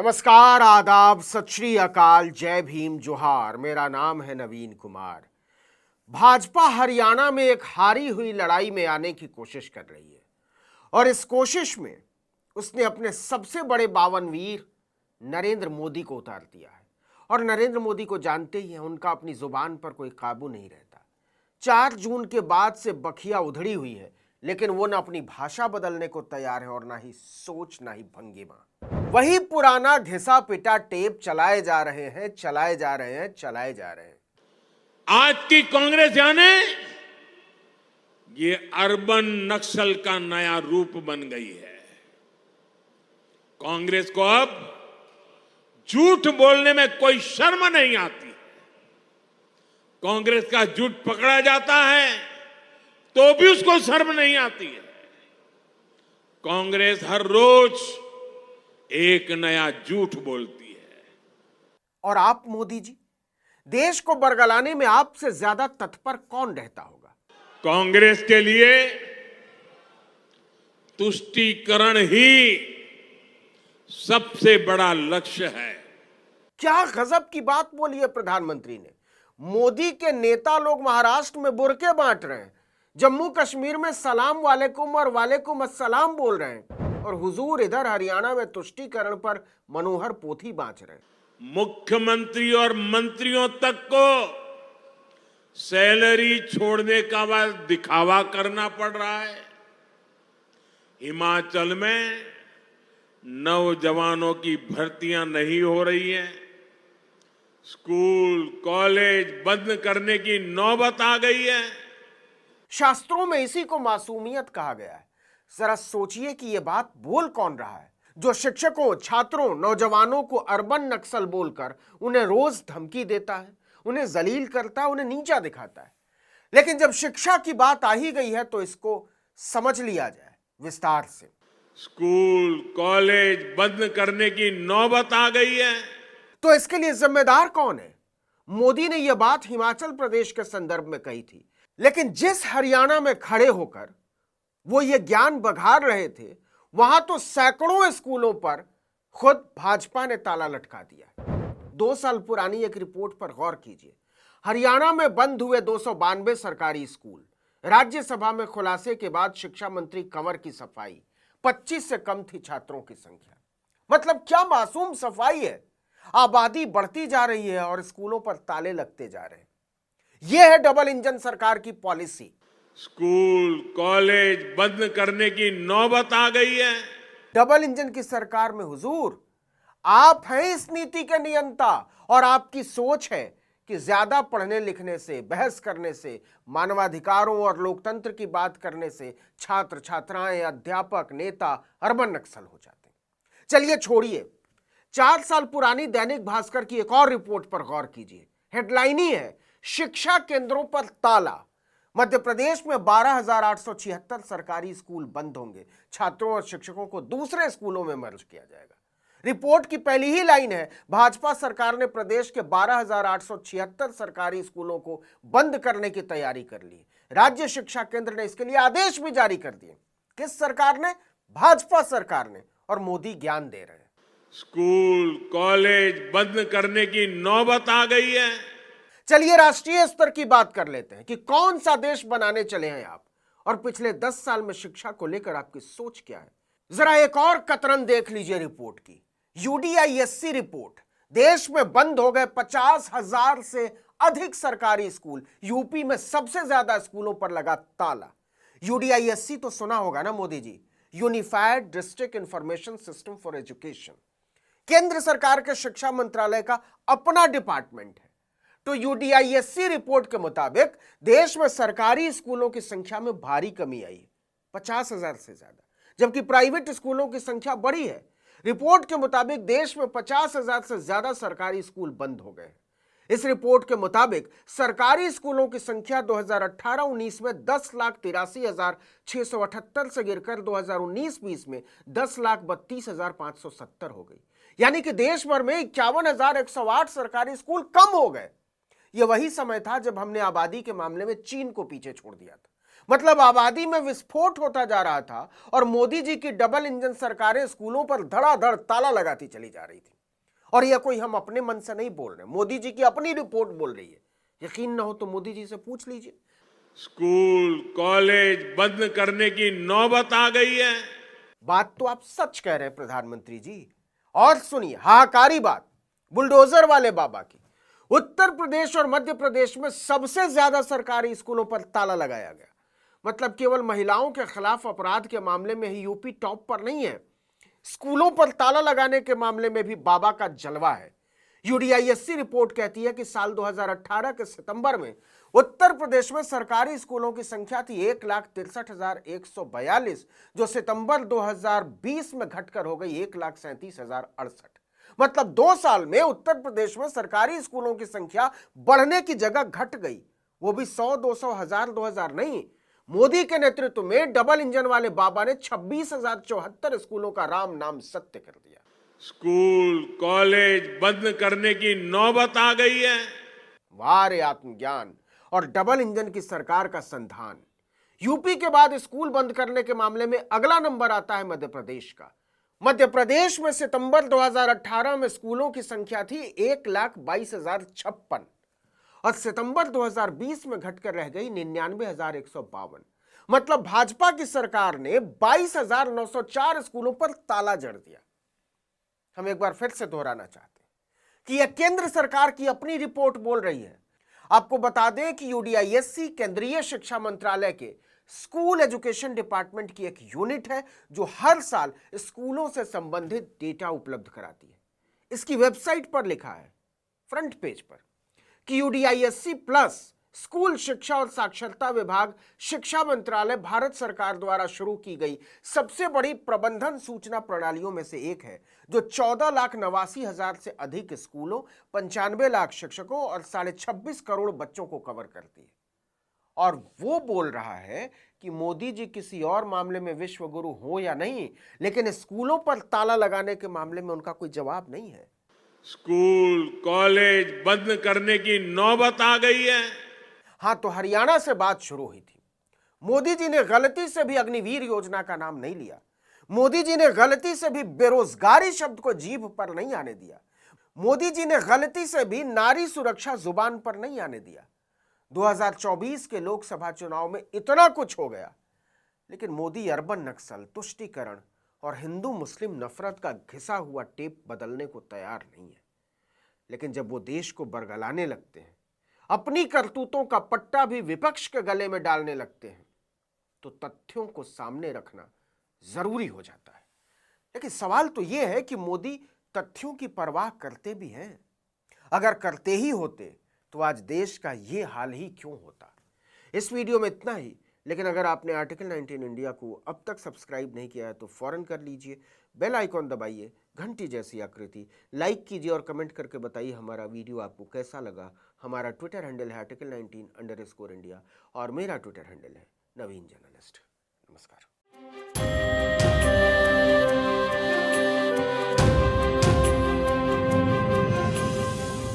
नमस्कार, आदाब, सत श्री अकाल, जय भीम, जोहार। मेरा नाम है नवीन कुमार। भाजपा हरियाणा में एक हारी हुई लड़ाई में आने की कोशिश कर रही है और इस कोशिश में उसने अपने सबसे बड़े बावनवीर नरेंद्र मोदी को उतार दिया है। और नरेंद्र मोदी को जानते ही हैं, उनका अपनी जुबान पर कोई काबू नहीं रहता। 4 जून के बाद से बखिया उधड़ी हुई है, लेकिन वो ना अपनी भाषा बदलने को तैयार है और ना ही सोच, ना ही भंगिमा। वही पुराना घिसा पिटा टेप चलाए जा रहे हैं, चलाए जा रहे हैं, चलाए जा रहे हैं। आज की कांग्रेस यानी ये अर्बन नक्सल का नया रूप बन गई है। कांग्रेस को अब झूठ बोलने में कोई शर्म नहीं आती। कांग्रेस का झूठ पकड़ा जाता है तो भी उसको शर्म नहीं आती है। कांग्रेस हर रोज एक नया झूठ बोलती है। और आप मोदी जी, देश को बरगलाने में आपसे ज्यादा तत्पर कौन रहता होगा? कांग्रेस के लिए तुष्टीकरण ही सबसे बड़ा लक्ष्य है। क्या गजब की बात बोली है प्रधानमंत्री ने। मोदी के नेता लोग महाराष्ट्र में बुरके बांट रहे हैं, जम्मू कश्मीर में सलाम वालेकुम और वालेकुम अस्सलाम बोल रहे हैं, और हुजूर इधर हरियाणा में तुष्टीकरण पर मनोहर पोथी बांच रहे हैं। मुख्यमंत्री और मंत्रियों तक को सैलरी छोड़ने का बाद दिखावा करना पड़ रहा है। हिमाचल में नौजवानों की भर्तियां नहीं हो रही हैं। स्कूल कॉलेज बंद करने की नौबत आ गई है। शास्त्रों में इसी को मासूमियत कहा गया है। जरा सोचिए कि यह बात बोल कौन रहा है, जो शिक्षकों, छात्रों, नौजवानों को अर्बन नक्सल बोलकर उन्हें रोज धमकी देता है, उन्हें जलील करता है, उन्हें नीचा दिखाता है। लेकिन जब शिक्षा की बात आ ही गई है तो इसको समझ लिया जाए विस्तार से। स्कूल कॉलेज बंद करने की नौबत आ गई है तो इसके लिए जिम्मेदार कौन है? मोदी ने यह बात हिमाचल प्रदेश के संदर्भ में कही थी, लेकिन जिस हरियाणा में खड़े होकर वो ये ज्ञान बघार रहे थे, वहां तो सैकड़ों स्कूलों पर खुद भाजपा ने ताला लटका दिया। 2 साल पुरानी एक रिपोर्ट पर गौर कीजिए। हरियाणा में बंद हुए 292 सरकारी स्कूल। राज्यसभा में खुलासे के बाद शिक्षा मंत्री कंवर की सफाई, 25 से कम थी छात्रों की संख्या। मतलब क्या मासूम सफाई है। आबादी बढ़ती जा रही है और स्कूलों पर ताले लगते जा रहे हैं। यह है डबल इंजन सरकार की पॉलिसी। स्कूल कॉलेज बंद करने की नौबत आ गई है। डबल इंजन की सरकार में हुजूर आप हैं इस नीति के नियंता, और आपकी सोच है कि ज्यादा पढ़ने लिखने से, बहस करने से, मानवाधिकारों और लोकतंत्र की बात करने से छात्र छात्राएं, अध्यापक, नेता अर्बन नक्सल हो जाते हैं। चलिए छोड़िए, 4 साल पुरानी दैनिक भास्कर की एक और रिपोर्ट पर गौर कीजिए। हेडलाइन ही है, शिक्षा केंद्रों पर ताला। मध्य प्रदेश में 12,876 सरकारी स्कूल बंद होंगे। छात्रों और शिक्षकों को दूसरे स्कूलों में मर्ज किया जाएगा। रिपोर्ट की पहली ही लाइन है, भाजपा सरकार ने प्रदेश के 12,876 सरकारी स्कूलों को बंद करने की तैयारी कर ली। राज्य शिक्षा केंद्र ने इसके लिए आदेश भी जारी कर दिए। किस सरकार ने? भाजपा सरकार ने। और मोदी ज्ञान दे रहे हैं। स्कूल कॉलेज बंद करने की नौबत आ गई है। चलिए राष्ट्रीय स्तर की बात कर लेते हैं कि कौन सा देश बनाने चले हैं आप, और पिछले 10 साल में शिक्षा को लेकर आपकी सोच क्या है। जरा एक और कतरन देख लीजिए रिपोर्ट की। यूडीआईएससी रिपोर्ट, देश में बंद हो गए 50,000 से अधिक सरकारी स्कूल। यूपी में सबसे ज्यादा स्कूलों पर लगा ताला। यूडीआईएससी तो सुना होगा ना Modi ji, unified district information system for education. केंद्र सरकार के शिक्षा मंत्रालय का अपना डिपार्टमेंट है। तो यूडीआईएससी रिपोर्ट के मुताबिक देश में सरकारी स्कूलों की संख्या में भारी कमी आई है, 50,000 से ज्यादा, जबकि प्राइवेट स्कूलों की संख्या बढ़ी है। रिपोर्ट के मुताबिक देश में 50,000 से ज्यादा सरकारी स्कूल बंद हो गए। इस रिपोर्ट के मुताबिक सरकारी स्कूलों की संख्या 2018-19 में 10,83,678 से गिरकर 2019-20 में 10,32,570 हो गई। यानी कि देश भर में 51,108 सरकारी स्कूल कम हो गए। यह वही समय था जब हमने आबादी के मामले में चीन को पीछे छोड़ दिया था। मतलब आबादी में विस्फोट होता जा रहा था और मोदी जी की डबल इंजन सरकारें स्कूलों पर धड़ाधड़ ताला लगाती चली जा रही थी। और यह कोई हम अपने मन से नहीं बोल रहे, मोदी जी की अपनी रिपोर्ट बोल रही है। यकीन ना हो तो मोदी जी से पूछ लीजिए। स्कूल कॉलेज बंद करने की नौबत आ गई है। बात तो आप सच कह रहे हैं प्रधानमंत्री जी। और सुनिए हाहाकारी बात बुलडोजर वाले बाबा की। उत्तर प्रदेश और मध्य प्रदेश में सबसे ज्यादा सरकारी स्कूलों पर ताला लगाया गया। मतलब केवल महिलाओं के खिलाफ अपराध के मामले में ही यूपी टॉप पर नहीं है, स्कूलों पर ताला लगाने के मामले में भी बाबा का जलवा है। यूडीआईएससी रिपोर्ट कहती है कि साल 2018 के सितंबर में उत्तर प्रदेश में सरकारी स्कूलों की संख्या थी 1,63,142, जो सितंबर 2020 में घटकर हो गई 1,37,068। मतलब 2 साल में उत्तर प्रदेश में सरकारी स्कूलों की संख्या बढ़ने की जगह घट गई, वो भी 100, 200, 1000, 2000 नहीं। मोदी के नेतृत्व में डबल इंजन वाले बाबा ने 26,074 स्कूलों का राम नाम सत्य कर दिया। स्कूल कॉलेज बंद करने की नौबत आ गई है। वाह रे आत्मज्ञान और डबल इंजन की सरकार का संधान। यूपी के बाद स्कूल बंद करने के मामले में अगला नंबर आता है मध्य प्रदेश का। मध्य प्रदेश में सितंबर 2018 में स्कूलों की संख्या थी 1,22,056 और सितंबर 2020 में घटकर रह गई 99,152। मतलब भाजपा की सरकार ने 22,904 स्कूलों पर ताला जड़ दिया। हम एक बार फिर से दोहराना चाहते हैं कि यह केंद्र सरकार की अपनी रिपोर्ट बोल रही है। आपको बता दें कि यूडीआईएससी केंद्रीय शिक्षा मंत्रालय के स्कूल एजुकेशन डिपार्टमेंट की एक यूनिट है जो हर साल स्कूलों से संबंधित डेटा उपलब्ध कराती है। इसकी वेबसाइट पर लिखा है फ्रंट पेज पर कि यूडीआईएससी प्लस स्कूल शिक्षा और साक्षरता विभाग शिक्षा मंत्रालय भारत सरकार द्वारा शुरू की गई सबसे बड़ी प्रबंधन सूचना प्रणालियों में से एक है, जो 14,89,000 से अधिक स्कूलों, 95 लाख शिक्षकों और 26.5 करोड़ बच्चों को कवर करती है। और वो बोल रहा है कि मोदी जी किसी और मामले में विश्व गुरु हो या नहीं, लेकिन स्कूलों पर ताला लगाने के मामले में उनका कोई जवाब नहीं है। स्कूल कॉलेज बंद करने की नौबत आ गई है। हाँ, तो हरियाणा से बात शुरू हुई थी। मोदी जी ने गलती से भी अग्निवीर योजना का नाम नहीं लिया। मोदी जी ने गलती से भी बेरोजगारी शब्द को जीभ पर नहीं आने दिया। मोदी जी ने गलती से भी नारी सुरक्षा जुबान पर नहीं आने दिया। 2024 के लोकसभा चुनाव में इतना कुछ हो गया, लेकिन मोदी अर्बन नक्सल, तुष्टीकरण और हिंदू मुस्लिम नफरत का घिसा हुआ टेप बदलने को तैयार नहीं है। लेकिन जब वो देश को बरगलाने लगते हैं, अपनी करतूतों का पट्टा भी विपक्ष के गले में डालने लगते हैं, तो तथ्यों को सामने रखना जरूरी हो जाता है। लेकिन सवाल तो यह है कि मोदी तथ्यों की परवाह करते भी हैं। अगर करते ही होते तो आज देश का यह हाल ही क्यों होता। इस वीडियो में इतना ही, लेकिन अगर आपने आर्टिकल 19 इंडिया को अब तक सब्सक्राइब नहीं किया है तो फौरन कर लीजिए। बेल आइकॉन दबाइए, घंटी जैसी आकृति, लाइक कीजिए और कमेंट करके बताइए हमारा वीडियो आपको कैसा लगा। हमारा ट्विटर हैंडल है article19_India और मेरा ट्विटर हैंडल है नवीन जर्नलिस्ट। नमस्कार।